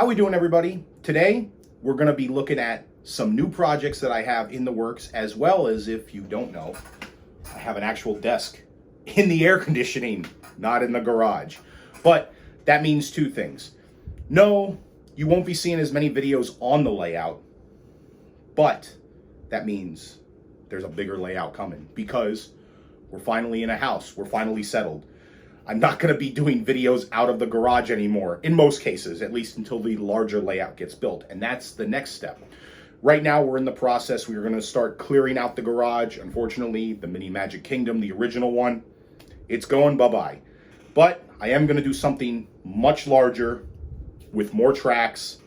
How we doing, everybody? Today, we're going to be looking at some new projects that I have in the works, as well as, if you don't know, I have an actual desk in the air conditioning, not in the garage. But that means two things. No, you won't be seeing as many videos on the layout, but that means there's a bigger layout coming because we're finally in a house. We're finally settled. I'm not going to be doing videos out of the garage anymore, in most cases, at least until the larger layout gets built. And that's the next step. Right now, we're in the process. We're going to start clearing out the garage. Unfortunately, the Mini Magic Kingdom, the original one, it's going bye-bye. But I am going to do something much larger with more tracks,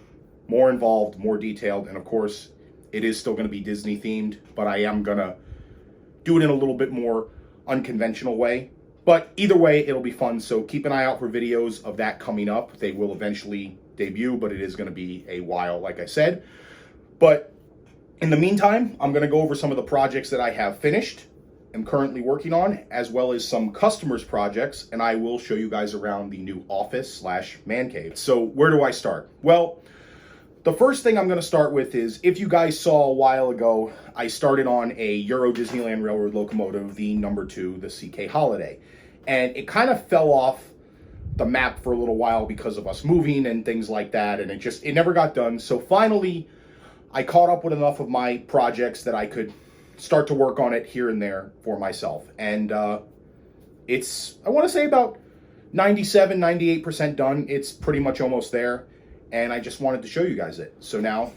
more involved, more detailed. And of course, it is still going to be Disney themed, but I am going to do it in a little bit more unconventional way. But either way, it'll be fun, so keep an eye out for videos of that coming up. They will eventually debut, but it is going to be a while, like I said. But in the meantime, I'm going to go over some of the projects that I have finished, am currently working on, as well as some customers' projects, and I will show you guys around the new office/man cave. So where do I start? Well, the first thing I'm going to start with is, if you guys saw a while ago, I started on a Euro Disneyland Railroad locomotive, the number 2, the CK Holliday. And it kind of fell off the map for a little while because of us moving and things like that, and it never got done. So finally, I caught up with enough of my projects that I could start to work on it here and there for myself. And it's, I want to say, about 97, 98% done. It's pretty much almost there. And I just wanted to show you guys it. So now,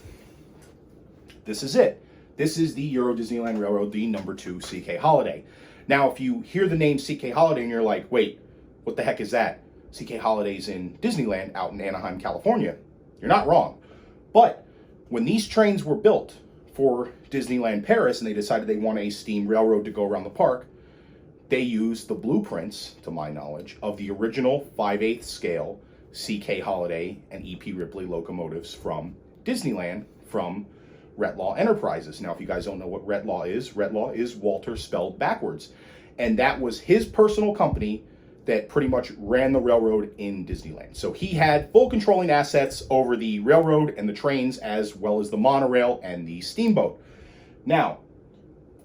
this is it. This is the Euro Disneyland Railroad, the number 2 CK Holliday. Now, if you hear the name CK Holliday and you're like, wait, what the heck is that? CK Holliday's in Disneyland out in Anaheim, California. You're not wrong. But when these trains were built for Disneyland Paris and they decided they want a steam railroad to go around the park, they used the blueprints, to my knowledge, of the original 5/8 scale CK Holliday and EP Ripley locomotives from Disneyland, from Retlaw Enterprises. Now, if you guys don't know what Retlaw is Walter spelled backwards. And that was his personal company that pretty much ran the railroad in Disneyland. So he had full controlling assets over the railroad and the trains, as well as the monorail and the steamboat. Now,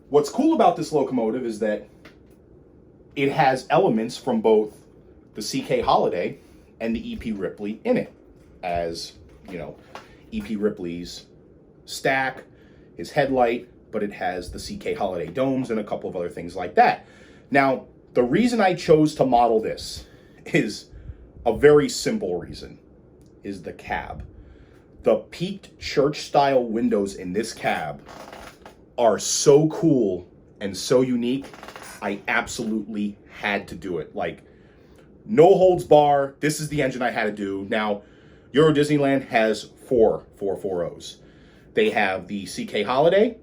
what's cool about this locomotive is that it has elements from both the CK Holliday and the EP Ripley in it. As, you know, EP Ripley's stack, his headlight, but it has the CK Holliday domes and a couple of other things like that. Now, the reason I chose to model this is a very simple reason, is the cab. The peaked church-style windows in this cab are so cool and so unique, I absolutely had to do it. Like, no holds bar, this is the engine I had to do. Now, Euro Disneyland has 4 440s. They have the CK Holliday,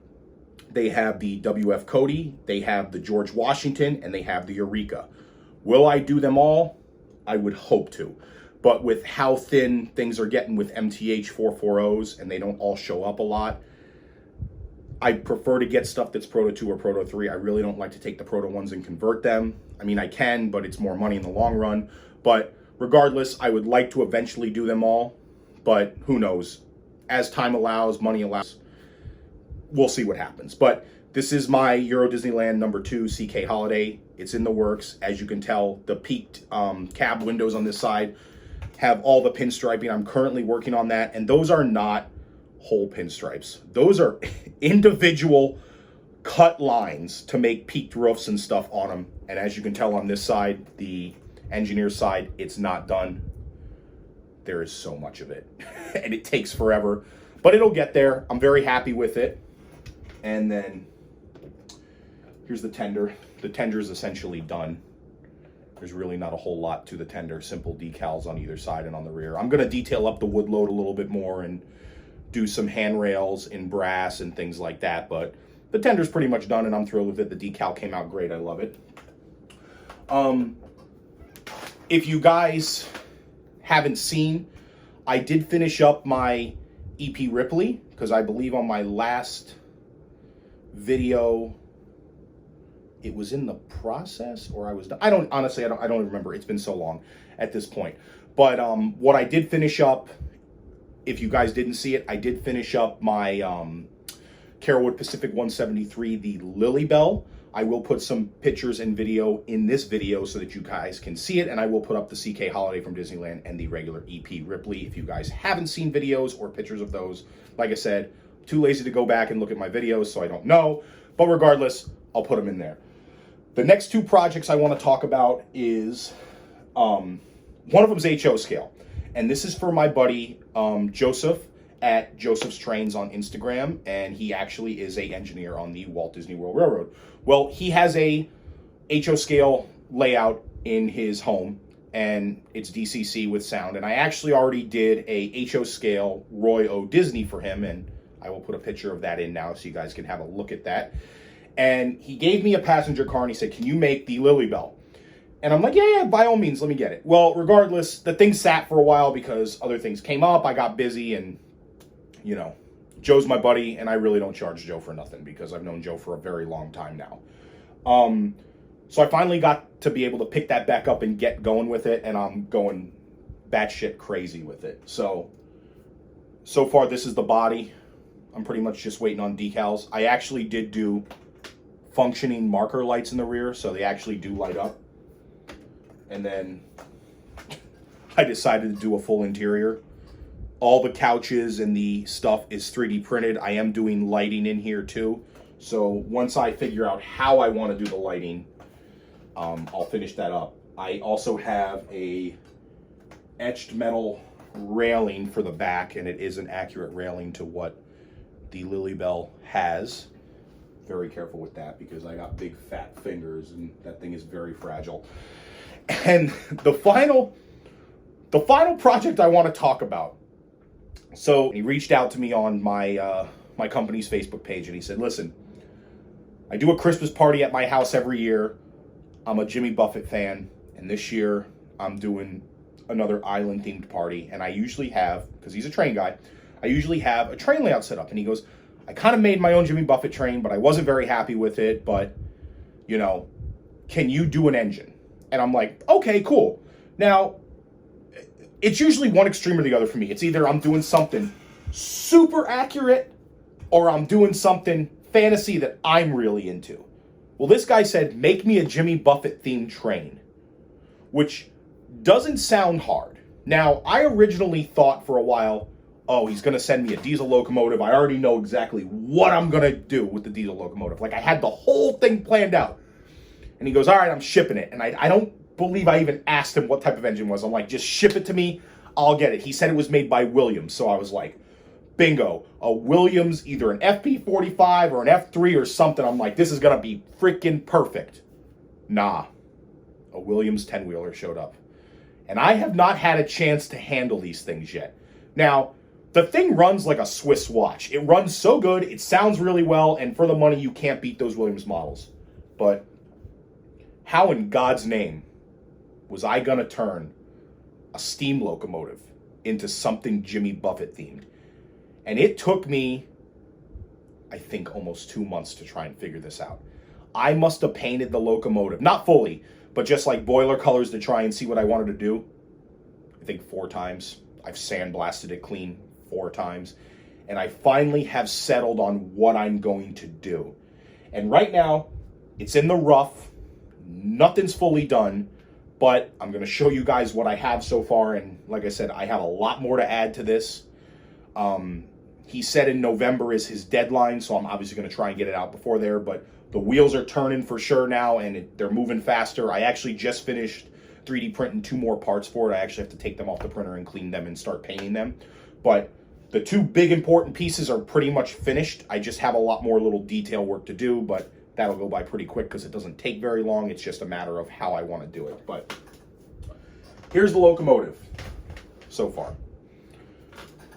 they have the WF Cody, they have the George Washington, and they have the Eureka. Will I do them all? I would hope to. But with how thin things are getting with MTH 440s, and they don't all show up a lot, I prefer to get stuff that's Proto 2 or Proto 3. I really don't like to take the Proto 1s and convert them. I mean, I can, but it's more money in the long run. But regardless, I would like to eventually do them all. But who knows? As time allows, money allows, we'll see what happens. But this is my Euro Disneyland number 2 CK Holliday. It's in the works. As you can tell, the peaked cab windows on this side have all the pinstriping. I'm currently working on that. And those are not whole pinstripes. Those are individual cut lines to make peaked roofs and stuff on them. And as you can tell on this side, the engineer's side, it's not done. There is so much of it and it takes forever, but it'll get there. I'm very happy with it. And then here's the tender. The tender is essentially done. There's really not a whole lot to the tender. Simple decals on either side and on the rear. I'm going to detail up the wood load a little bit more and do some handrails in brass and things like that. But the tender's pretty much done and I'm thrilled with it. The decal came out great. I love it. If you guys haven't seen, I did finish up my EP Ripley because I believe on my last video it was in the process or I was done. I don't remember. It's been so long at this point. But what I did finish up if you guys didn't see it, I did finish up my Carolwood Pacific 173, the Lily Bell. I will put some pictures and video in this video so that you guys can see it, and I will put up the CK Holliday from Disneyland and the regular EP Ripley. If you guys haven't seen videos or pictures of those, like I said, too lazy to go back and look at my videos, so I don't know. But regardless, I'll put them in there. The next two projects I want to talk about is, one of them is HO scale. And this is for my buddy, Joseph, at Joseph's Trains on Instagram. And he actually is an engineer on the Walt Disney World Railroad. Well, he has a HO scale layout in his home, and it's DCC with sound. And I actually already did a HO scale Roy O. Disney for him, and I will put a picture of that in now so you guys can have a look at that. And he gave me a passenger car, and he said, can you make the Lily Bell? And I'm like, yeah, by all means, let me get it. Well, regardless, the thing sat for a while because other things came up. I got busy, and, you know, Joe's my buddy, and I really don't charge Joe for nothing because I've known Joe for a very long time now. So I finally got to be able to pick that back up and get going with it, and I'm going batshit crazy with it. So far, this is the body. I'm pretty much just waiting on decals. I actually did do functioning marker lights in the rear, so they actually do light up. And then I decided to do a full interior. All the couches and the stuff is 3D printed. I am doing lighting in here too. So once I figure out how I want to do the lighting, I'll finish that up. I also have a etched metal railing for the back, and it is an accurate railing to what the Lily Bell has. Very careful with that because I got big fat fingers and that thing is very fragile. And the final project I want to talk about. So he reached out to me on my my company's Facebook page, and he said, listen, I do a Christmas party at my house every year. I'm a Jimmy Buffett fan, and this year I'm doing another island themed party, and I usually have, because he's a train guy, I usually have a train layout set up. And he goes, I kind of made my own Jimmy Buffett train, but I wasn't very happy with it, but, you know, can you do an engine? And I'm like, okay, cool. Now, it's usually one extreme or the other for me. It's either I'm doing something super accurate or I'm doing something fantasy that I'm really into. Well, this guy said, make me a Jimmy Buffett themed train, which doesn't sound hard. Now, I originally thought for a while, oh, he's going to send me a diesel locomotive. I already know exactly what I'm going to do with the diesel locomotive. Like, I had the whole thing planned out. And he goes, all right, I'm shipping it. And I don't believe I even asked him what type of engine it was. I'm like, just ship it to me. I'll get it. He said it was made by Williams. So I was like, bingo. A Williams, either an FP45 or an F3 or something. I'm like, this is going to be freaking perfect. Nah. A Williams 10-wheeler showed up. And I have not had a chance to handle these things yet. Now, the thing runs like a Swiss watch. It runs so good, it sounds really well, and for the money, you can't beat those Williams models. But how in God's name was I going to turn a steam locomotive into something Jimmy Buffett themed? And it took me, I think, almost 2 months to try and figure this out. I must have painted the locomotive, not fully, but just like boiler colors to try and see what I wanted to do. I think 4 times. I've sandblasted it clean 4 times. And I finally have settled on what I'm going to do. And right now, it's in the rough. Nothing's fully done. But I'm going to show you guys what I have so far. And like I said, I have a lot more to add to this. He said in November is his deadline, so I'm obviously going to try and get it out before there. But the wheels are turning for sure now, and they're moving faster. I actually just finished 3D printing 2 more parts for it. I actually have to take them off the printer and clean them and start painting them. But the 2 big important pieces are pretty much finished. I just have a lot more little detail work to do, but that'll go by pretty quick because it doesn't take very long. It's just a matter of how I want to do it. But here's the locomotive so far.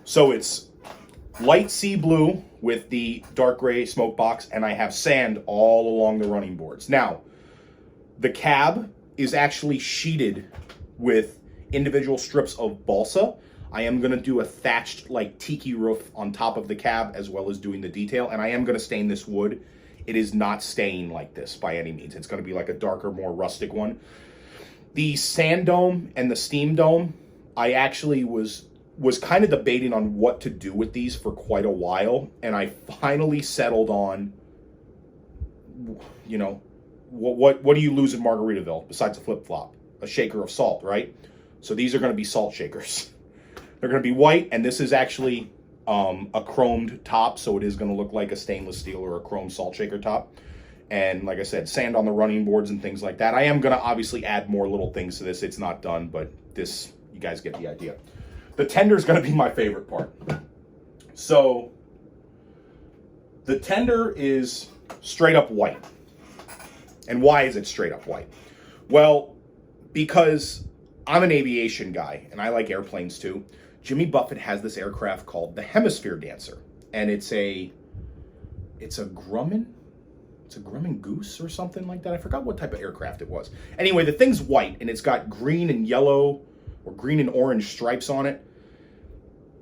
So it's light sea blue with the dark gray smoke box, and I have sand all along the running boards. Now, the cab is actually sheeted with individual strips of balsa. I am going to do a thatched like tiki roof on top of the cab as well as doing the detail, and I am going to stain this wood. It is not staying like this by any means. It's going to be like a darker, more rustic one. The sand dome and the steam dome, I actually was was kind of debating on what to do with these for quite a while, and I finally settled on, you know, what do you lose in Margaritaville besides a flip-flop? A shaker of salt, right? So these are going to be salt shakers. They're going to be white, and this is actually a chromed top, so it is going to look like a stainless steel or a chrome salt shaker top. And like I said, sand on the running boards and things like that. I am going to obviously add more little things to this. It's not done, but this, you guys get the idea. The tender is going to be my favorite part. So the tender is straight up white. And why is it straight up white? Well, because I'm an aviation guy and I like airplanes too. Jimmy Buffett has this aircraft called the Hemisphere Dancer, and it's a Grumman. It's a Grumman Goose or something like that. I forgot what type of aircraft it was. Anyway, the thing's white and it's got green and yellow or green and orange stripes on it.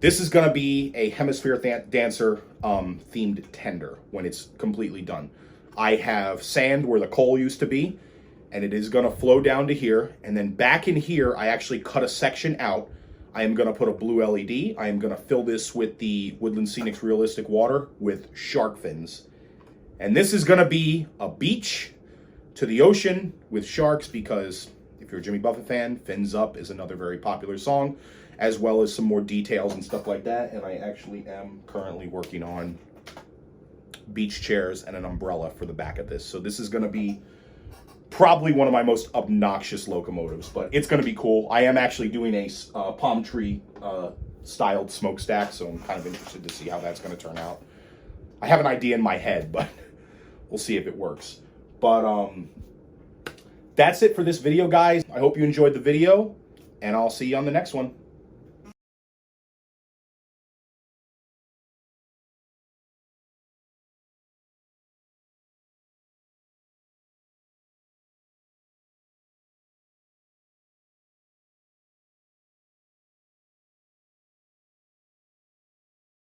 This is going to be a Hemisphere Dancer themed tender when it's completely done. I have sand where the coal used to be, and it is going to flow down to here. And then back in here, I actually cut a section out. I am going to put a blue LED. I am going to fill this with the Woodland Scenics Realistic Water with shark fins. And this is going to be a beach to the ocean with sharks, because if you're a Jimmy Buffett fan, Fins Up is another very popular song, as well as some more details and stuff like that. And I actually am currently working on beach chairs and an umbrella for the back of this. So this is going to be probably one of my most obnoxious locomotives, but it's going to be cool. I am actually doing a palm tree styled smokestack, so I'm kind of interested to see how that's going to turn out. I have an idea in my head, but we'll see if it works. But that's it for this video, guys. I hope you enjoyed the video, and I'll see you on the next one.